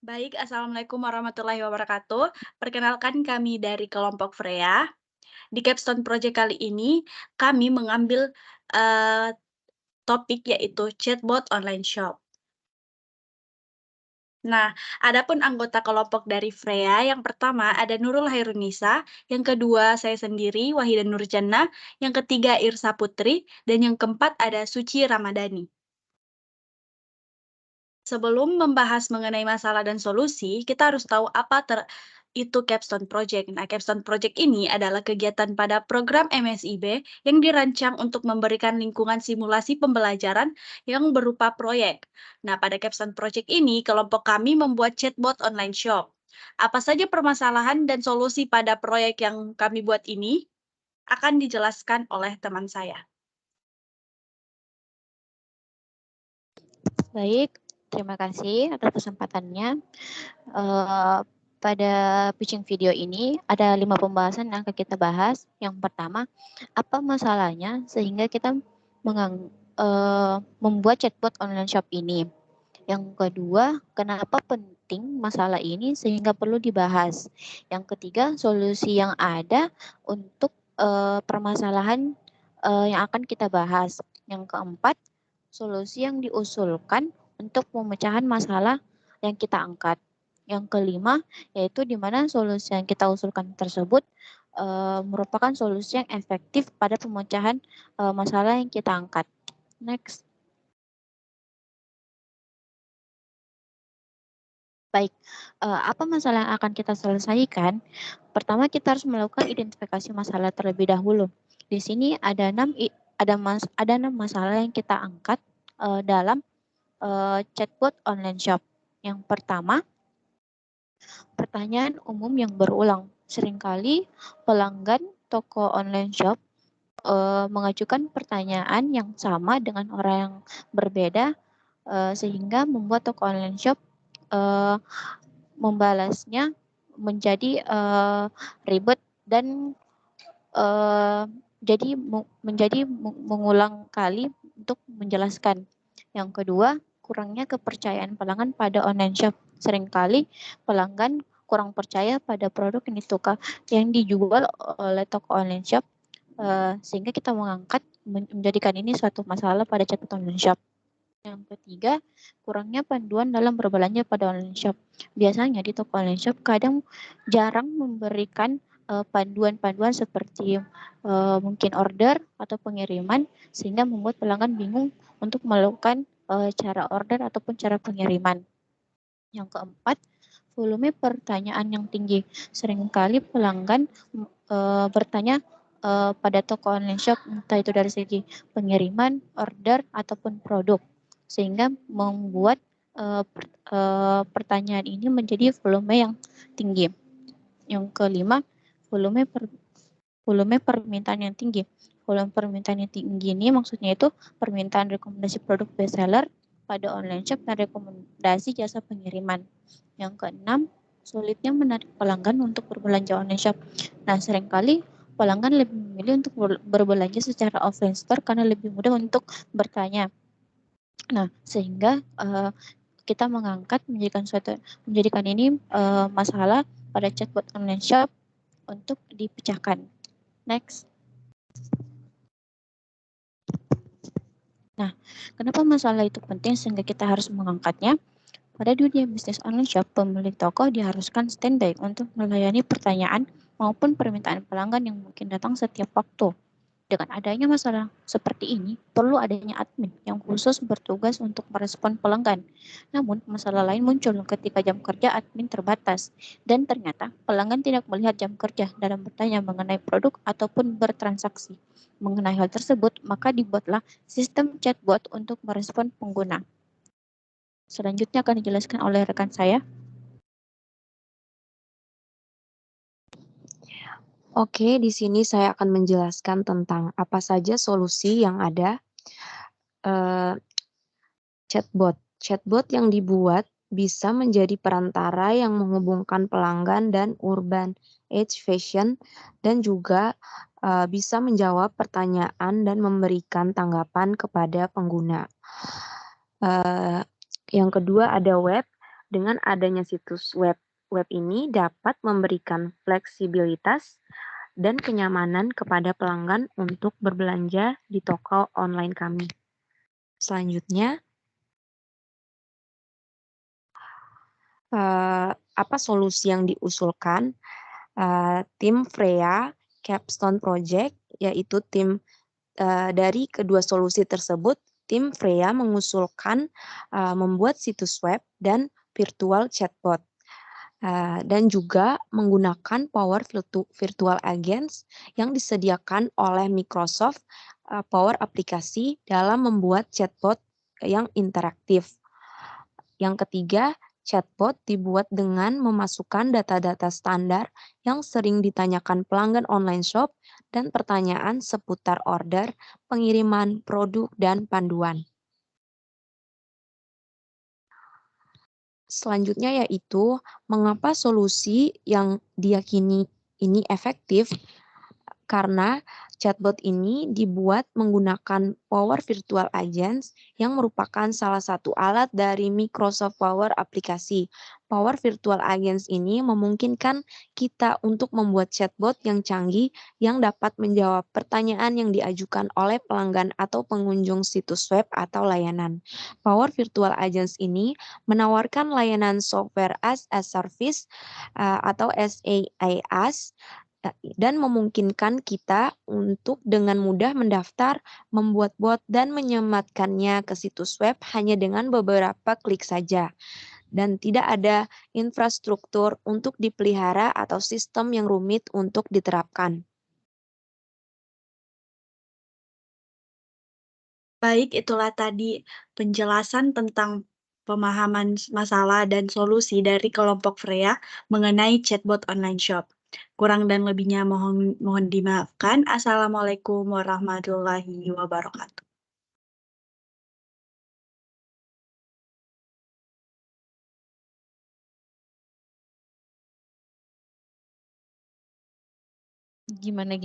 Baik, Assalamualaikum warahmatullahi wabarakatuh. Perkenalkan kami dari kelompok Freya. Di Capstone Project kali ini, kami mengambil eee, topik yaitu chatbot online shop. Nah, adapun anggota kelompok dari Freya, yang pertama ada Nurul Hairunisa, yang kedua saya sendiri, Wahida Nurjannah, yang ketiga Irsa Putri, dan yang keempat ada Suci Ramadhani. Sebelum membahas mengenai masalah dan solusi, kita harus tahu apa itu Capstone Project. Nah, Capstone Project ini adalah kegiatan pada program MSIB yang dirancang untuk memberikan lingkungan simulasi pembelajaran yang berupa proyek. Nah, pada Capstone Project ini, kelompok kami membuat chatbot online shop. Apa saja permasalahan dan solusi pada proyek yang kami buat ini akan dijelaskan oleh teman saya. Baik, terima kasih atas kesempatannya. Pada pitching video ini ada 5 pembahasan yang akan kita bahas. Yang pertama, apa masalahnya sehingga kita membuat chatbot online shop ini. Yang kedua, kenapa penting masalah ini sehingga perlu dibahas. Yang ketiga, solusi yang ada untuk permasalahan yang akan kita bahas. Yang keempat, solusi yang diusulkan untuk pemecahan masalah yang kita angkat. Yang kelima, yaitu di mana solusi yang kita usulkan tersebut merupakan solusi yang efektif pada pemecahan masalah yang kita angkat. Next. Baik, apa masalah yang akan kita selesaikan? Pertama, kita harus melakukan identifikasi masalah terlebih dahulu. Di sini ada 6 masalah yang kita angkat dalam chatbot online shop. Yang pertama, pertanyaan umum yang berulang. Seringkali pelanggan toko online shop mengajukan pertanyaan yang sama dengan orang yang berbeda sehingga membuat toko online shop membalasnya menjadi ribet dan jadi menjadi mengulang kali untuk menjelaskan. Yang kedua, kurangnya kepercayaan pelanggan pada online shop. Seringkali pelanggan kurang percaya pada produk yang dijual oleh toko online shop, sehingga kita menjadikan ini suatu masalah pada chatbot online shop. Yang ketiga, kurangnya panduan dalam berbelanja pada online shop. Biasanya di toko online shop kadang jarang memberikan panduan-panduan seperti mungkin order atau pengiriman, sehingga membuat pelanggan bingung untuk melakukan cara order ataupun cara pengiriman. Yang keempat, volume pertanyaan yang tinggi. Seringkali pelanggan bertanya pada toko online shop, entah itu dari segi pengiriman, order, ataupun produk, sehingga membuat pertanyaan ini menjadi volume yang tinggi. Yang kelima, volume permintaan yang tinggi. Volume permintaan yang tinggi ini maksudnya itu permintaan rekomendasi produk bestseller pada online shop dan rekomendasi jasa pengiriman. Yang keenam, sulitnya menarik pelanggan untuk berbelanja online shop. Nah, seringkali pelanggan lebih memilih untuk berbelanja secara offline store karena lebih mudah untuk bertanya. Nah, sehingga kita menjadikan ini masalah pada chatbot online shop untuk dipecahkan. Next. Nah, kenapa masalah itu penting sehingga kita harus mengangkatnya? Pada dunia bisnis online shop, pemilik toko diharuskan standby untuk melayani pertanyaan maupun permintaan pelanggan yang mungkin datang setiap waktu. Dengan adanya masalah seperti ini, perlu adanya admin yang khusus bertugas untuk merespon pelanggan. Namun, masalah lain muncul ketika jam kerja admin terbatas, dan ternyata pelanggan tidak melihat jam kerja dalam bertanya mengenai produk ataupun bertransaksi. Mengenai hal tersebut, maka dibuatlah sistem chatbot untuk merespon pengguna. Selanjutnya akan dijelaskan oleh rekan saya. Oke, di sini saya akan menjelaskan tentang apa saja solusi yang ada. Chatbot. Chatbot yang dibuat bisa menjadi perantara yang menghubungkan pelanggan dan urban age fashion, dan juga bisa menjawab pertanyaan dan memberikan tanggapan kepada pengguna. Yang kedua ada web. Dengan adanya situs web ini dapat memberikan fleksibilitas dan kenyamanan kepada pelanggan untuk berbelanja di toko online kami. Selanjutnya, apa solusi yang diusulkan? Tim Freya Capstone Project, yaitu tim dari kedua solusi tersebut, tim Freya mengusulkan membuat situs web dan virtual chatbot. Dan juga menggunakan Power Virtual Agents yang disediakan oleh Microsoft Power Aplikasi dalam membuat chatbot yang interaktif. Yang ketiga, chatbot dibuat dengan memasukkan data-data standar yang sering ditanyakan pelanggan online shop dan pertanyaan seputar order, pengiriman produk, dan panduan. Selanjutnya yaitu mengapa solusi yang diyakini ini efektif, karena chatbot ini dibuat menggunakan Power Virtual Agents yang merupakan salah satu alat dari Microsoft Power Aplikasi. Power Virtual Agents ini memungkinkan kita untuk membuat chatbot yang canggih yang dapat menjawab pertanyaan yang diajukan oleh pelanggan atau pengunjung situs web atau layanan. Power Virtual Agents ini menawarkan layanan software as a service atau SaaS dan memungkinkan kita untuk dengan mudah mendaftar, membuat bot, dan menyematkannya ke situs web hanya dengan beberapa klik saja. Dan tidak ada infrastruktur untuk dipelihara atau sistem yang rumit untuk diterapkan. Baik, itulah tadi penjelasan tentang pemahaman masalah dan solusi dari kelompok Freya mengenai chatbot online shop. Kurang dan lebihnya mohon dimaafkan. Assalamualaikum warahmatullahi wabarakatuh. Gimana?